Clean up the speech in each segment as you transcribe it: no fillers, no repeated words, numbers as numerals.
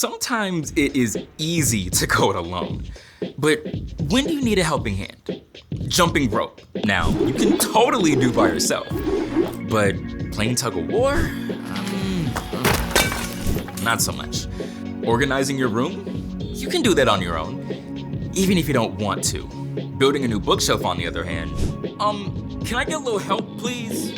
Sometimes it is easy to go it alone, but when do you need a helping hand? Jumping rope. Now, you can totally do by yourself, but playing tug of war? Not so much. Organizing your room? You can do that on your own, even if you don't want to. Building a new bookshelf, on the other hand, can I get a little help, please?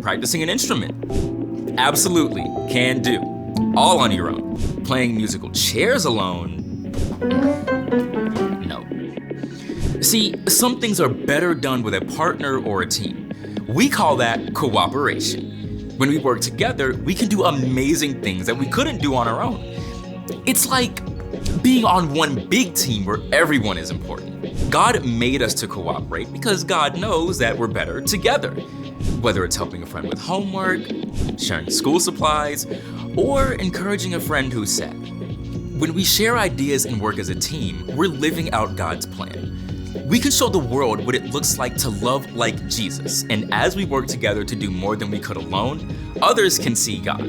Practicing an instrument? Absolutely, can do. All on your own. Playing musical chairs alone? No. See, some things are better done with a partner or a team. We call that cooperation. When we work together, we can do amazing things that we couldn't do on our own. It's like being on one big team where everyone is important. God made us to cooperate because God knows that we're better together. Whether it's helping a friend with homework, sharing school supplies, or encouraging a friend who's sad. When we share ideas and work as a team, we're living out God's plan. We can show the world what it looks like to love like Jesus, and as we work together to do more than we could alone, others can see God.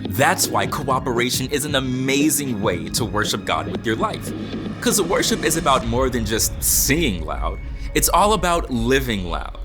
That's why cooperation is an amazing way to worship God with your life. Because worship is about more than just singing loud, it's all about living loud.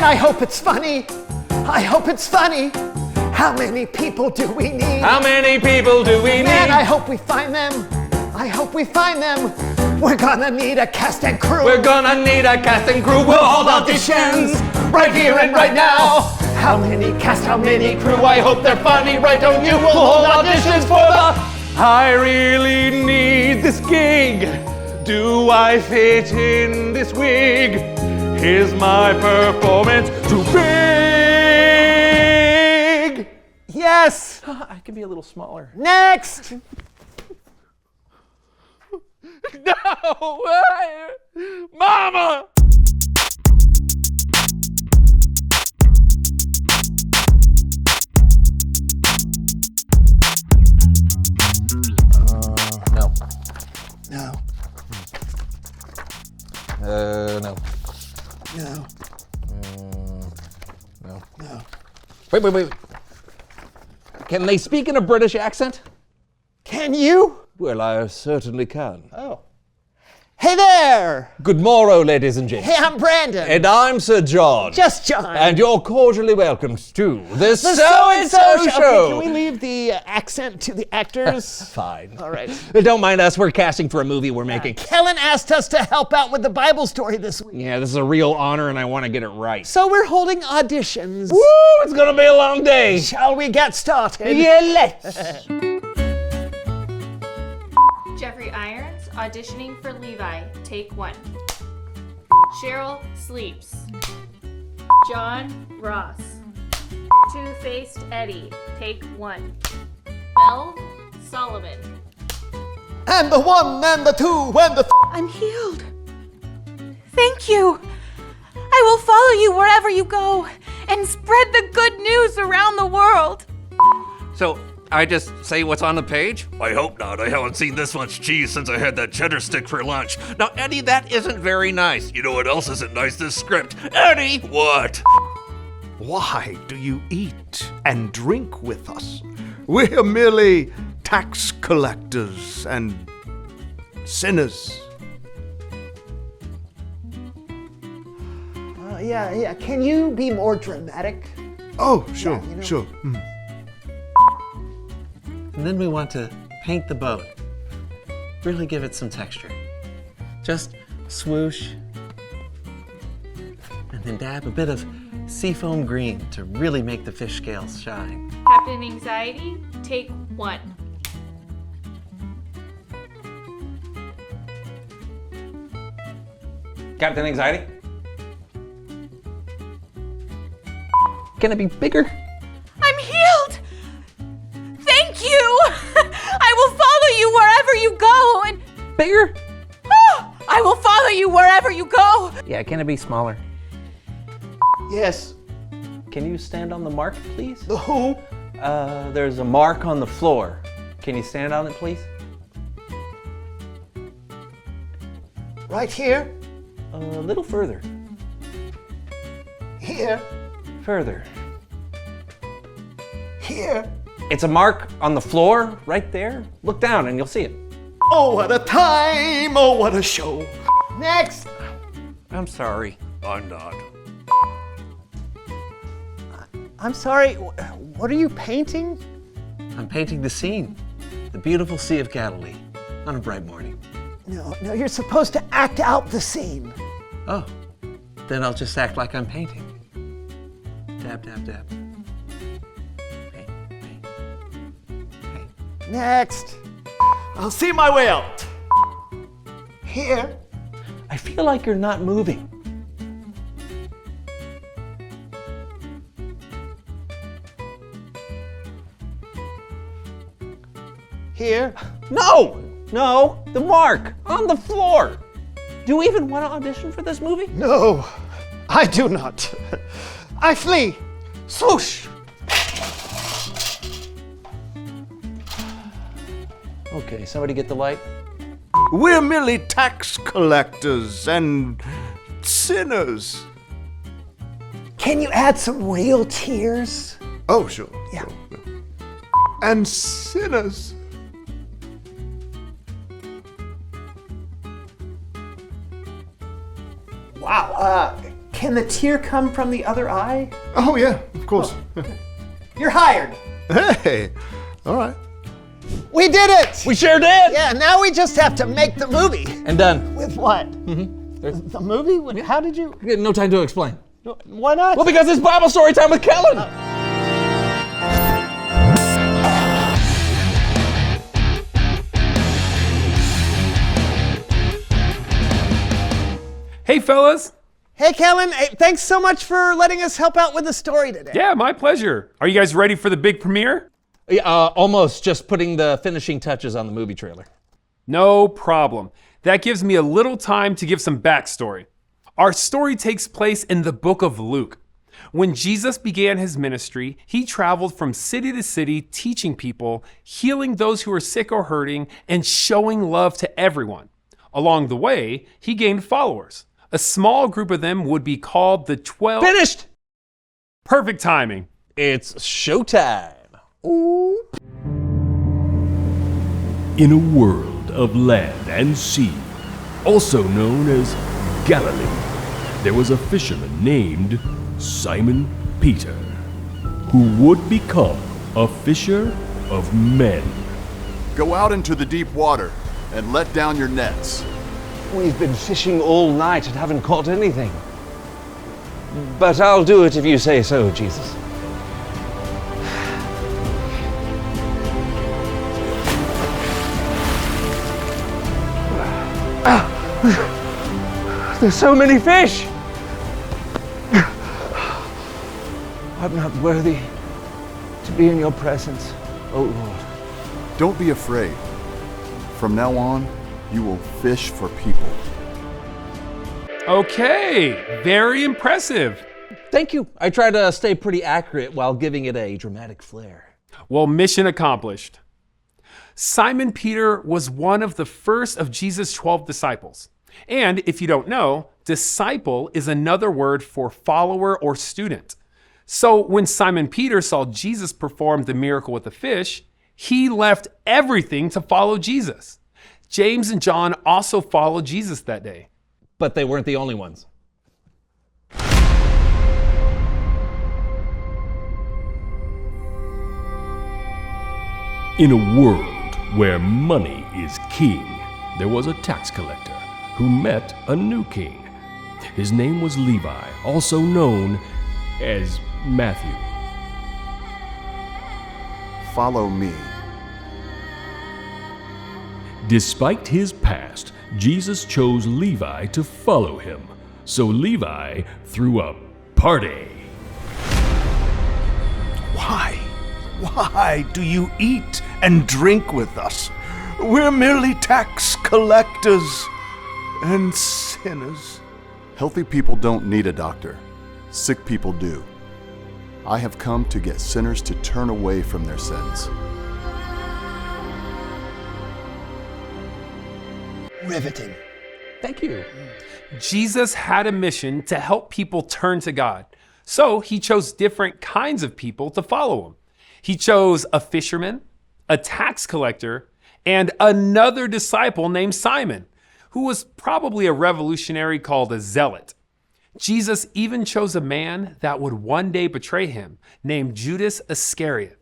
I hope it's funny. I hope it's funny. How many people do we need? How many people do we need? Man, I hope we find them. I hope we find them. We're gonna need a cast and crew. We're gonna need a cast and crew. We'll hold auditions right here and right now. How many cast, how many crew? I hope they're funny, right? Don't you? We'll hold auditions for the... I really need this gig. Do I fit in this wig? Is my performance too big? Yes! I can be a little smaller. Next! No! Mama! No. No. No. No. No. No. Wait. Can they speak in a British accent? Can you? Well, I certainly can. Oh. Hey there! Good morrow, ladies and gents. Hey, I'm Brandon. And I'm Sir John. Just John. And you're cordially welcomed to the the So-and-So Show. Okay, can we leave the accent to the actors? Fine. All right. Don't mind us. We're casting for a movie we're making. Kellen asked us to help out with the Bible story this week. Yeah, this is a real honor, and I want to get it right. So we're holding auditions. Woo! It's gonna be a long day. Shall we get started? Yeah, let's. Jeffrey Irons auditioning for Levi, take 1. Cheryl sleeps. John Ross. Two-faced Eddie, take 1. Mel Solomon. And the 1 and the 2 and the I'm healed. Thank you. I will follow you wherever you go and spread the good news around the world. So, I just say what's on the page? I hope not. I haven't seen this much cheese since I had that cheddar stick for lunch. Now, Eddie, that isn't very nice. You know what else isn't nice? This script. Eddie! What? Why do you eat and drink with us? We're merely tax collectors and sinners. Yeah. Can you be more dramatic? Oh, sure, Yeah, you know. sure. And then we want to paint the boat. Really give it some texture. Just swoosh. And then dab a bit of seafoam green to really make the fish scales shine. Captain Anxiety, take 1. Captain Anxiety? Can it be bigger? I'm healed. Thank you. I will follow you wherever you go and Bigger? I will follow you wherever you go. Yeah, can it be smaller? Yes. Can you stand on the mark, please? The who? There's a mark on the floor. Can you stand on it, please? Right here? A little further. Here? Further. Here? It's a mark on the floor right there. Look down and you'll see it. Oh, what a time! Oh, what a show! Next! I'm sorry. I'm not. I'm sorry, what are you painting? I'm painting the scene. The beautiful Sea of Galilee on a bright morning. No, you're supposed to act out the scene. Oh, then I'll just act like I'm painting. Dab, dab, dab. Paint, paint, paint. Next. I'll see my way out. Here? I feel like you're not moving. Here? No, the mark on the floor. Do you even want to audition for this movie? No, I do not. I flee. Swoosh! Okay, somebody get the light. We're merely tax collectors and sinners. Can you add some real tears? Oh, sure. Yeah. Sure. And sinners. Wow, can the tear come from the other eye? Oh, yeah, of course. You're hired. Hey, all right. We did it! We sure did! Yeah, now we just have to make the movie. And done. With what? The movie? How did you? No time to explain. Why not? Well, because it's Bible story time with Kellen. Hey fellas, Hey, Kellen, hey, thanks so much for letting us help out with the story today. Yeah, my pleasure. Are you guys ready for the big premiere? Yeah, almost just putting the finishing touches on the movie trailer. No problem. That gives me a little time to give some backstory. Our story takes place in the book of Luke. When Jesus began his ministry, he traveled from city to city, teaching people, healing those who were sick or hurting, and showing love to everyone. Along the way, he gained followers. A small group of them would be called the 12. Finished! Perfect timing. It's showtime. In a world of land and sea, also known as Galilee, there was a fisherman named Simon Peter, who would become a fisher of men. Go out into the deep water and let down your nets. We've been fishing all night and haven't caught anything. But I'll do it if you say so, Jesus. There's so many fish! I'm not worthy to be in your presence, oh Lord. Don't be afraid. From now on, you will fish for people. Okay, very impressive. Thank you. I try to stay pretty accurate while giving it a dramatic flair. Well, mission accomplished. Simon Peter was one of the first of Jesus' 12 disciples. And if you don't know, disciple is another word for follower or student. So when Simon Peter saw Jesus perform the miracle with the fish, he left everything to follow Jesus. James and John also followed Jesus that day. But they weren't the only ones. In a world where money is king, there was a tax collector who met a new king. His name was Levi, also known as Matthew. Follow me. Despite his past, Jesus chose Levi to follow him. So Levi threw a party. Why do you eat and drink with us? We're merely tax collectors and sinners. Healthy people don't need a doctor. Sick people do. I have come to get sinners to turn away from their sins. Riveting. Thank you. Jesus had a mission to help people turn to God. So he chose different kinds of people to follow him. He chose a fisherman, a tax collector, and another disciple named Simon, who was probably a revolutionary called a zealot. Jesus even chose a man that would one day betray him, named Judas Iscariot.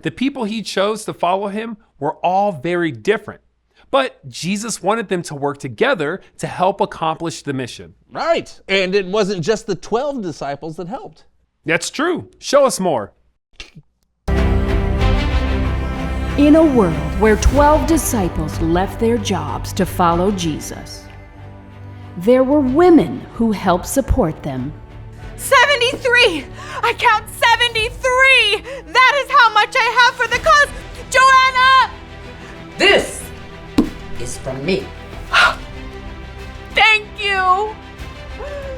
The people he chose to follow him were all very different, but Jesus wanted them to work together to help accomplish the mission. Right. And it wasn't just the 12 disciples that helped. That's true. Show us more. In a world where 12 disciples left their jobs to follow Jesus, there were women who helped support them. 73! I count 73! That is how much I have for the cause! Joanna! This is from me. Thank you!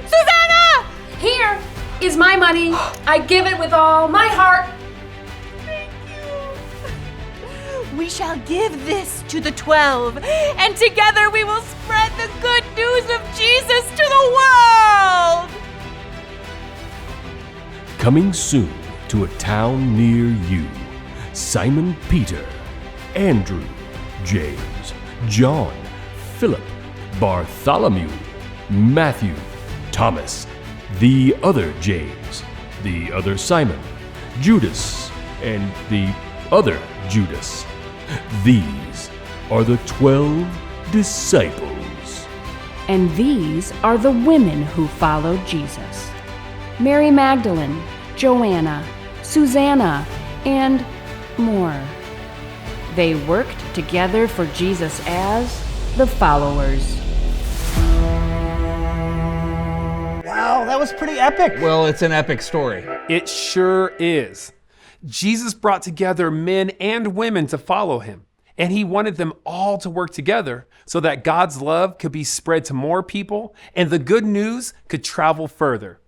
Susanna! Here is my money. I give it with all my heart. Thank you. We shall give this to the 12, and together we will spread the good news of Jesus to the world! Coming soon to a town near you, Simon Peter, Andrew, James, John, Philip, Bartholomew, Matthew, Thomas, the other James, the other Simon, Judas, and the other Judas. These are the 12 disciples. And these are the women who followed Jesus: Mary Magdalene, Joanna, Susanna, and more. They worked together for Jesus as the followers. Wow, that was pretty epic. Well, it's an epic story. It sure is. Jesus brought together men and women to follow him, and he wanted them all to work together so that God's love could be spread to more people and the good news could travel further.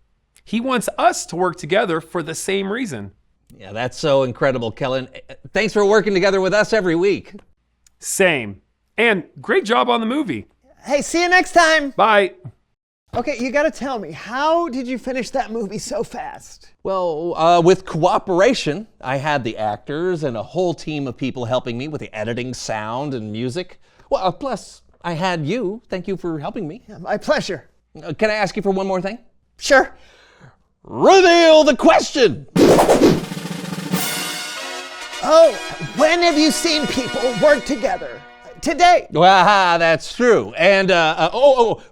He wants us to work together for the same reason. Yeah, that's so incredible, Kellen. Thanks for working together with us every week. Same. And great job on the movie. Hey, see you next time. Bye. Okay, you gotta tell me, how did you finish that movie so fast? Well, with cooperation, I had the actors and a whole team of people helping me with the editing, sound, and music. Well, plus, I had you. Thank you for helping me. Yeah, my pleasure. Can I ask you for one more thing? Sure. Reveal the question! Oh, when have you seen people work together? Today. Well, that's true. And,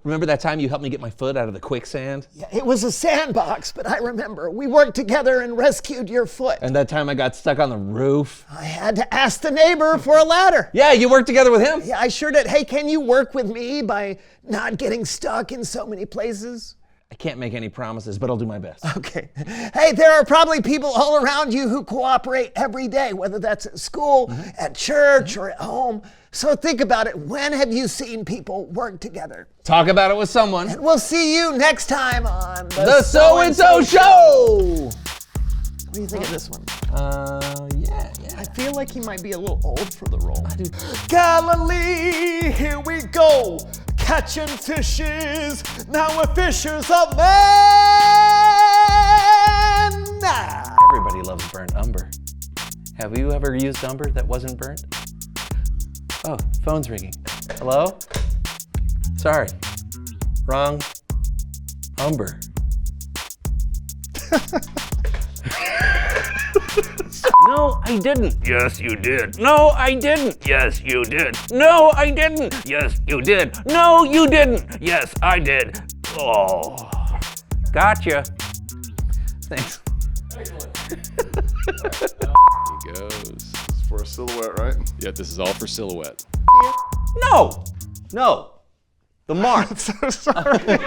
remember that time you helped me get my foot out of the quicksand? Yeah, it was a sandbox, but I remember. We worked together and rescued your foot. And that time I got stuck on the roof? I had to ask the neighbor for a ladder. Yeah, you worked together with him? Yeah, I sure did. Hey, can you work with me by not getting stuck in so many places? I can't make any promises, but I'll do my best. Okay. Hey, there are probably people all around you who cooperate every day, whether that's at school, at church, or at home. So think about it. When have you seen people work together? Talk about it with someone. And we'll see you next time on The So-and-So Show! What do you think of this one? Yeah. I feel like he might be a little old for the role. Galilee, here we go. Catching fishes, now we're fishers of men. Everybody loves burnt umber. Have you ever used umber that wasn't burnt? Oh, phone's ringing. Hello? Sorry. Wrong umber. No, I didn't. Yes, you did. No, I didn't. Yes, you did. No, I didn't. Yes, you did. No, you didn't. Yes, I did. Oh. Gotcha. Thanks. He goes. It's for a silhouette, right? Yeah, this is all for silhouette. No. The mark. I'm so sorry.